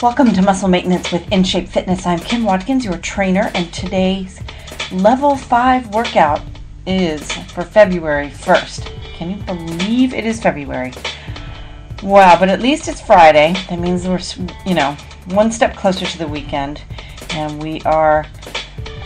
Welcome to Muscle Maintenance with In Shape Fitness. I'm Kim Watkins, your trainer, and today's level 5 workout is for February 1st. Can you believe it is February? Wow, but at least it's Friday. That means we're, one step closer to the weekend, and we are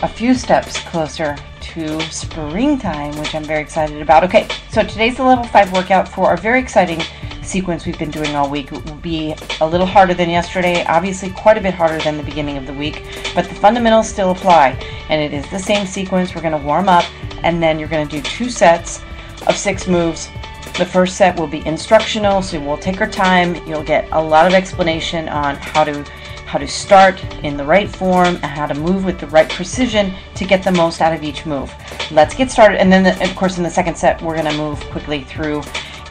a few steps closer to springtime, which I'm very excited about. Okay, so today's the level 5 workout for our very exciting sequence we've been doing all week. It will be a little harder than yesterday, obviously quite a bit harder than the beginning of the week, but the fundamentals still apply, and it is the same sequence. We're going to warm up, and then you're going to do 2 sets of 6 moves. The first set will be instructional, so we'll take our time. You'll get a lot of explanation on how to start in the right form and how to move with the right precision to get the most out of each move. Let's get started, and then of course in the second set we're going to move quickly through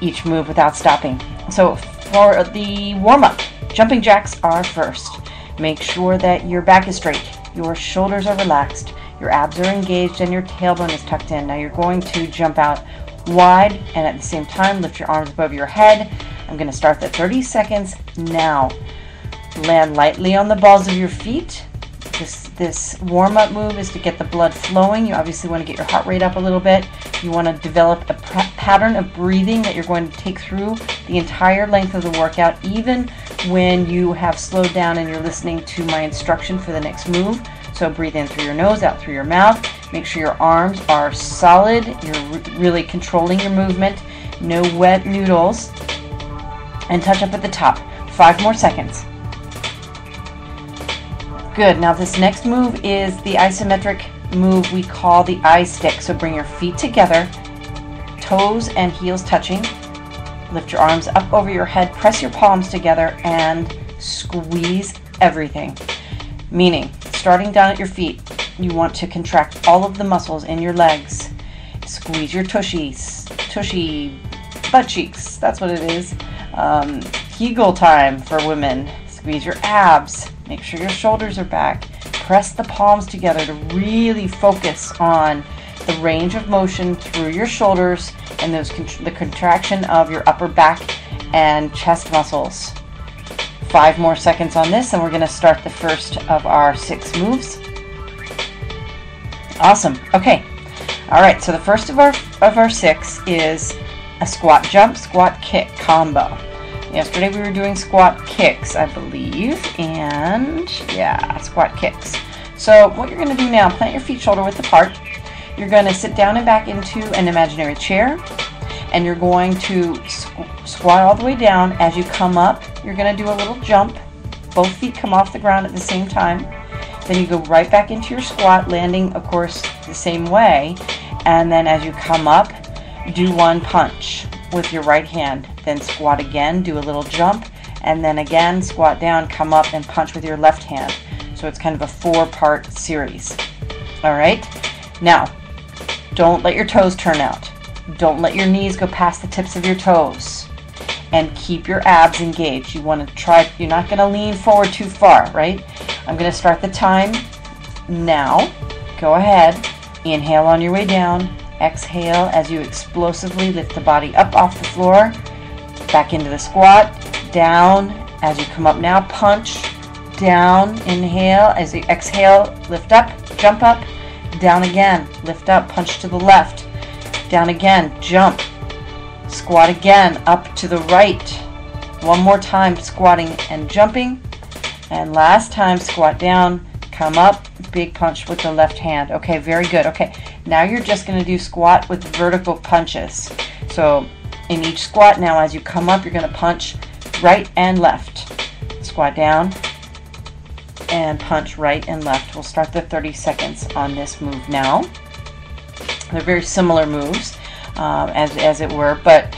each move without stopping. So for the warm-up, jumping jacks are first. Make sure that your back is straight, your shoulders are relaxed, your abs are engaged, and your tailbone is tucked in. Now you're going to jump out wide and at the same time lift your arms above your head. I'm going to start the 30 seconds now. Land lightly on the balls of your feet. This warm-up move is to get the blood flowing. You obviously want to get your heart rate up a little bit. You want to develop a pattern of breathing that you're going to take through the entire length of the workout, even when you have slowed down and you're listening to my instruction for the next move. So breathe in through your nose, out through your mouth. Make sure your arms are solid. You're really controlling your movement. No wet noodles. And touch up at the top. 5 more seconds. Good. Now this next move is the isometric move we call the eye stick. So bring your feet together, toes and heels touching. Lift your arms up over your head, press your palms together, and squeeze everything. Meaning, starting down at your feet, you want to contract all of the muscles in your legs. Squeeze your tushy, butt cheeks. That's what it is. Kegel time for women. Squeeze your abs. Make sure your shoulders are back. Press the palms together to really focus on the range of motion through your shoulders and the contraction of your upper back and chest muscles. 5 more seconds on this, and we're going to start the first of our 6 moves. Awesome. Okay. All right. So the first of our 6 is a squat jump, squat kick combo. Yesterday we were doing squat kicks, I believe, and yeah, squat kicks. So what you're going to do now, plant your feet shoulder width apart. You're going to sit down and back into an imaginary chair, and you're going to squat all the way down. As you come up, you're going to do a little jump. Both feet come off the ground at the same time. Then you go right back into your squat, landing, of course, the same way. And then as you come up, do 1 punch with your right hand. Then squat again, do a little jump, and then again squat down, come up, and punch with your left hand. So it's kind of a 4-part series. All right? Now, don't let your toes turn out. Don't let your knees go past the tips of your toes. And keep your abs engaged. You want to try, you're not going to lean forward too far, right? I'm going to start the time now. Go ahead. Inhale on your way down. Exhale as you explosively lift the body up off the floor. Back into the squat. Down as you come up now. Punch. Down. Inhale. As you exhale, lift up. Jump up. Down again. Lift up. Punch to the left. Down again. Jump. Squat again. Up to the right. 1 more time. Squatting and jumping. And last time, squat down. Come up. Big punch with the left hand. Okay, very good. Okay, now you're just going to do squat with vertical punches. So in each squat now, as you come up, you're going to punch right and left. Squat down and punch right and left. We'll start the 30 seconds on this move now. They're very similar moves, as it were, but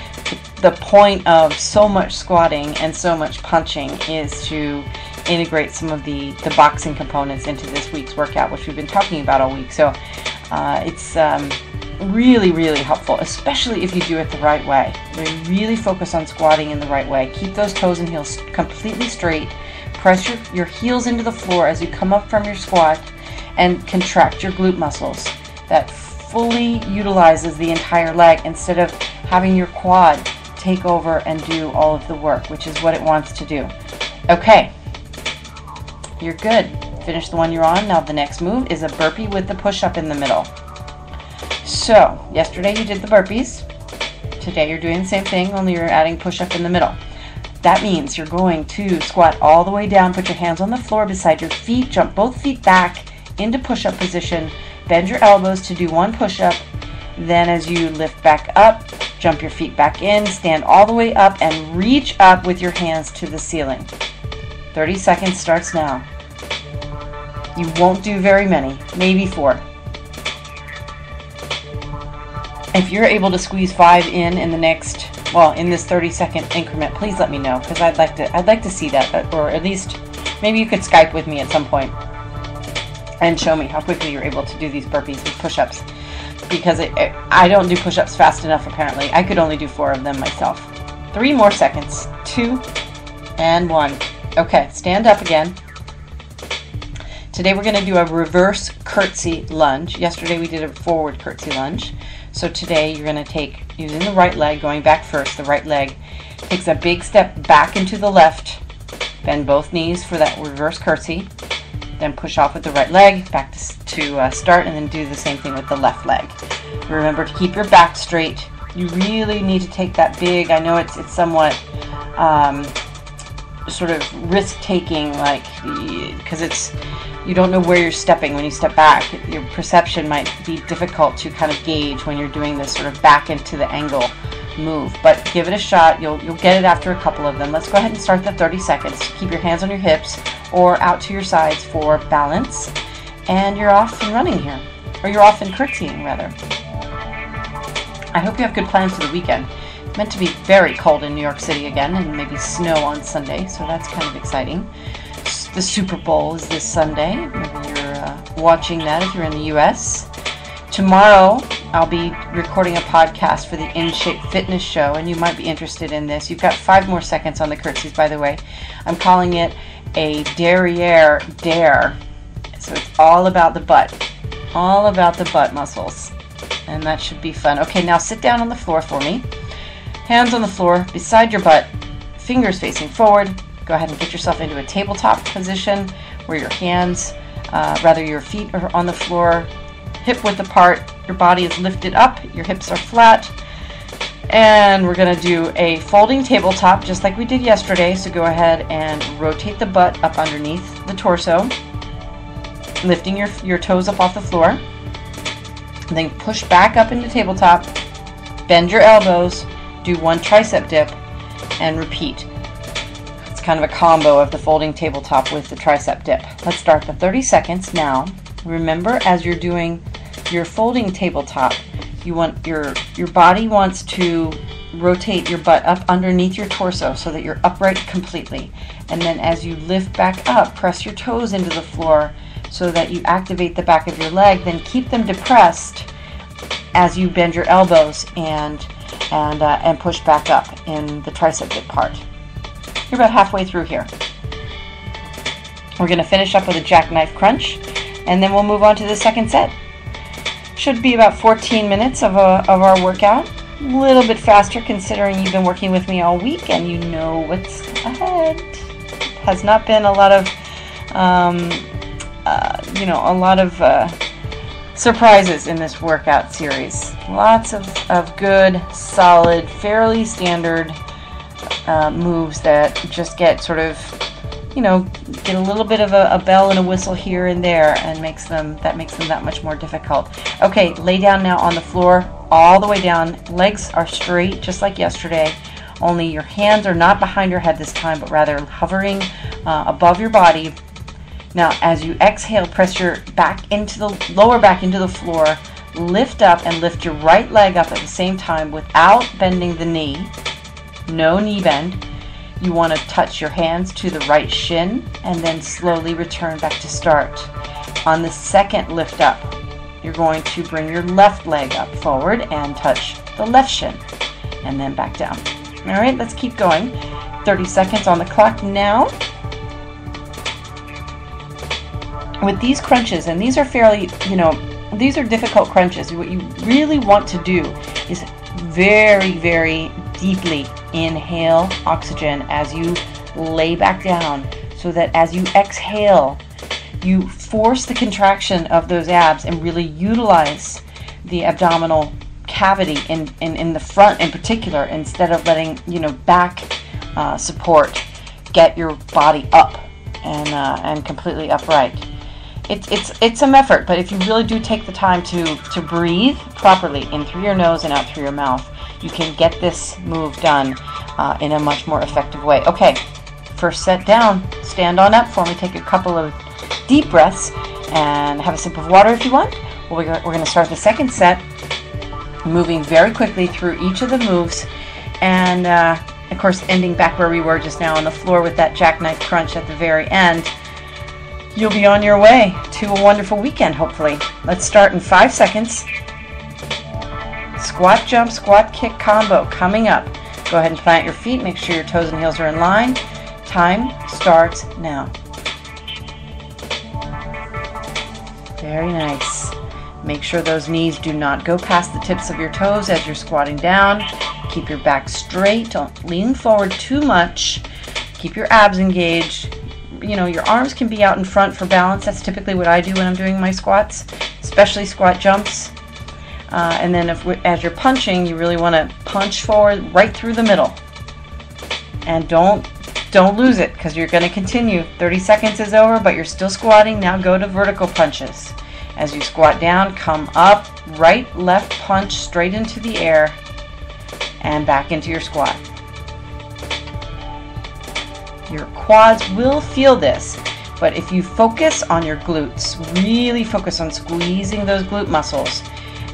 the point of so much squatting and so much punching is to integrate some of the boxing components into this week's workout, which we've been talking about all week. So it's really, really helpful, especially if you do it the right way. Really focus on squatting in the right way. Keep those toes and heels completely straight. Press your heels into the floor as you come up from your squat and contract your glute muscles. That fully utilizes the entire leg instead of having your quad take over and do all of the work, which is what it wants to do. Okay, You're good. Finish the one you're on. Now the next move is a burpee with the push-up in the middle. So, yesterday you did the burpees. Today you're doing the same thing, only you're adding push-up in the middle. That means you're going to squat all the way down, put your hands on the floor beside your feet, jump both feet back into push-up position, bend your elbows to do one push-up. Then as you lift back up, jump your feet back in, stand all the way up, and reach up with your hands to the ceiling. 30 seconds starts now. You won't do very many, maybe 4. If you're able to squeeze 5 in the next, well, in this 30-second increment, please let me know, because I'd like to see that, or at least maybe you could Skype with me at some point and show me how quickly you're able to do these burpees with push-ups, because I don't do push-ups fast enough. Apparently, I could only do 4 of them myself. 3 more seconds. 2 and 1. Okay, stand up again. Today we're going to do a reverse curtsy lunge. Yesterday we did a forward curtsy lunge. So today you're going to take, using the right leg, going back first, the right leg takes a big step back into the left, bend both knees for that reverse curtsy, then push off with the right leg, back to start, and then do the same thing with the left leg. Remember to keep your back straight. You really need to take that big, I know it's somewhat sort of risk-taking, like, because you don't know where you're stepping when you step back. Your perception might be difficult to kind of gauge when you're doing this sort of back into the angle move, but give it a shot. You'll get it after a couple of them. Let's go ahead and start the 30 seconds. Keep your hands on your hips or out to your sides for balance, and you're off and running here, or you're off and curtsying rather. I hope you have good plans for the weekend. It's meant to be very cold in New York City again, and maybe snow on Sunday, so that's kind of exciting. The Super Bowl is this Sunday. Maybe you're watching that if you're in the U.S. Tomorrow, I'll be recording a podcast for the In Shape Fitness Show, and you might be interested in this. You've got 5 more seconds on the curtsies, by the way. I'm calling it a derriere dare. So it's all about the butt. All about the butt muscles. And that should be fun. Okay, now sit down on the floor for me. Hands on the floor, beside your butt, fingers facing forward. Go ahead and get yourself into a tabletop position where your hands, your feet are on the floor, hip width apart, your body is lifted up, your hips are flat, and we're going to do a folding tabletop just like we did yesterday. So go ahead and rotate the butt up underneath the torso, lifting your toes up off the floor, and then push back up into tabletop, bend your elbows, do 1 tricep dip, and repeat. Kind of a combo of the folding tabletop with the tricep dip. Let's start the 30 seconds now. Remember, as you're doing your folding tabletop, you want your body wants to rotate your butt up underneath your torso so that you're upright completely. And then as you lift back up, press your toes into the floor so that you activate the back of your leg. Then keep them depressed as you bend your elbows and push back up in the tricep dip part. You're about halfway through here. We're going to finish up with a jackknife crunch, and then we'll move on to the second set. Should be about 14 minutes of our workout. A little bit faster considering you've been working with me all week and you know what's ahead. Has not been a lot of, surprises in this workout series. Lots of good, solid, fairly standard moves that just get sort of, get a little bit of a bell and a whistle here and there, and makes them that much more difficult. Okay, lay down now on the floor, all the way down. Legs are straight, just like yesterday, only your hands are not behind your head this time, but rather hovering above your body. Now, as you exhale, press your lower back into the floor, lift up and lift your right leg up at the same time without bending the knee. No knee bend. You want to touch your hands to the right shin and then slowly return back to start. On the second lift up, you're going to bring your left leg up forward and touch the left shin and then back down. All right, let's keep going. 30 seconds on the clock now. With these crunches, and these are fairly, these are difficult crunches. What you really want to do is very, very deeply inhale oxygen as you lay back down so that as you exhale, you force the contraction of those abs and really utilize the abdominal cavity in the front in particular, instead of letting back support get your body up and completely upright. It's some effort, but if you really do take the time to breathe properly in through your nose and out through your mouth, you can get this move done in a much more effective way. Okay, first set down. Stand on up for me. Take a couple of deep breaths and have a sip of water if you want. We're going to start the second set, moving very quickly through each of the moves, and of course ending back where we were just now on the floor with that jackknife crunch at the very end. You'll be on your way to a wonderful weekend, hopefully. Let's start in 5 seconds. Squat, jump, squat, kick combo coming up. Go ahead and plant your feet. Make sure your toes and heels are in line. Time starts now. Very nice. Make sure those knees do not go past the tips of your toes as you're squatting down. Keep your back straight. Don't lean forward too much. Keep your abs engaged. Your arms can be out in front for balance. That's typically what I do when I'm doing my squats, especially squat jumps. And then as you're punching, you really want to punch forward right through the middle. And don't lose it, because you're going to continue. 30 seconds is over, but you're still squatting. Now go to vertical punches. As you squat down, come up, right, left punch straight into the air, and back into your squat. Your quads will feel this, but if you focus on your glutes, really focus on squeezing those glute muscles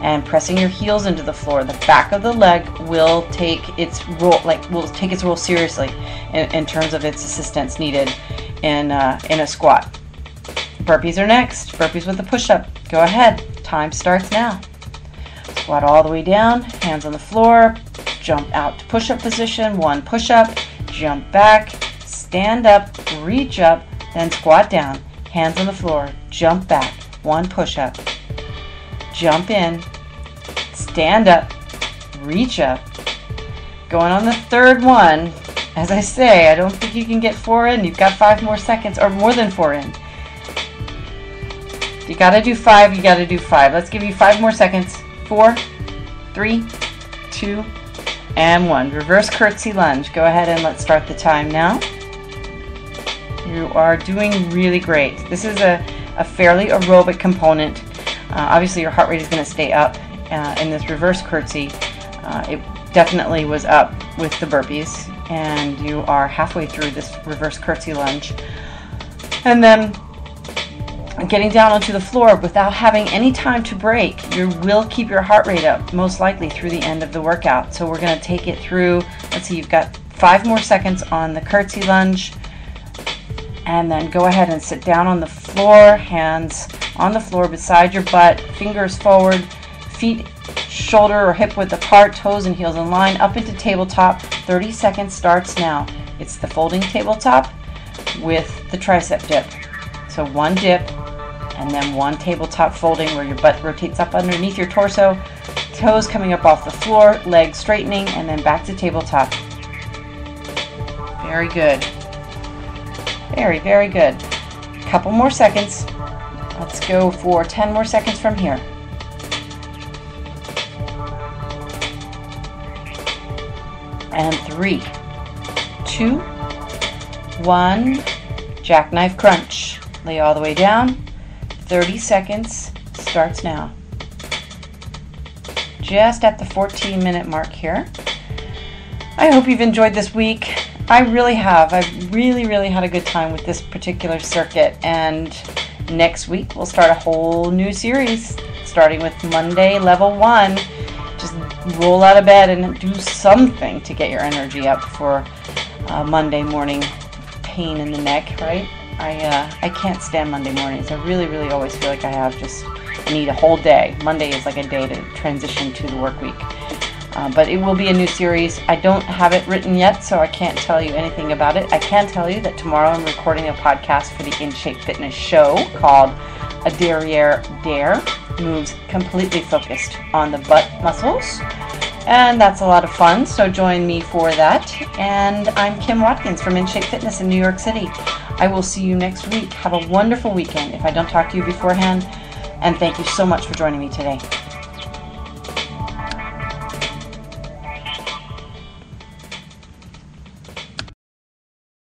and pressing your heels into the floor, the back of the leg will take its role seriously in terms of its assistance needed in a squat. Burpees are next. Burpees with a push-up. Go ahead. Time starts now. Squat all the way down, hands on the floor, jump out to push-up position, 1 push-up, jump back, stand up, reach up, then squat down, hands on the floor, jump back, 1 push-up, jump in, stand up, reach up. Going on the third one. As I say, I don't think you can get 4 in. You've got 5 more seconds, or more than 4 in. You got to do 5, you got to do 5. Let's give you 5 more seconds. 4, 3, 2, and 1. Reverse curtsy lunge. Go ahead and let's start the time now. You are doing really great. This is a fairly aerobic component. Obviously your heart rate is going to stay up in this reverse curtsy. It definitely was up with the burpees, and you are halfway through this reverse curtsy lunge. And then getting down onto the floor without having any time to break, you will keep your heart rate up most likely through the end of the workout. So we're going to take it through, let's see, you've got 5 more seconds on the curtsy lunge, and then go ahead and sit down on the floor, hands on the floor beside your butt, fingers forward, feet shoulder or hip width apart, toes and heels in line, up into tabletop. 30 seconds starts now. It's the folding tabletop with the tricep dip. So 1 dip, and then 1 tabletop folding where your butt rotates up underneath your torso, toes coming up off the floor, legs straightening, and then back to tabletop. Very good. Very, very good. Couple more seconds. Let's go for 10 more seconds from here. And 3, 2, 1. Jackknife crunch. Lay all the way down. 30 seconds starts now. Just at the 14-minute mark here. I hope you've enjoyed this week. I really have. I've really had a good time with this particular circuit. And next week we'll start a whole new series, starting with Monday, level 1. Just roll out of bed and do something to get your energy up for Monday morning pain in the neck, right? I can't stand Monday mornings. I really always feel like I need a whole day. Monday is like a day to transition to the work week. But it will be a new series. I don't have it written yet, so I can't tell you anything about it. I can tell you that tomorrow I'm recording a podcast for the In Shape Fitness show called A Derriere Dare. Moves completely focused on the butt muscles And that's a lot of fun, so join me for that. And I'm Kim Watkins from In Shape Fitness in New York City. I will see you next week. Have a wonderful weekend if I don't talk to you beforehand. And thank you so much for joining me today.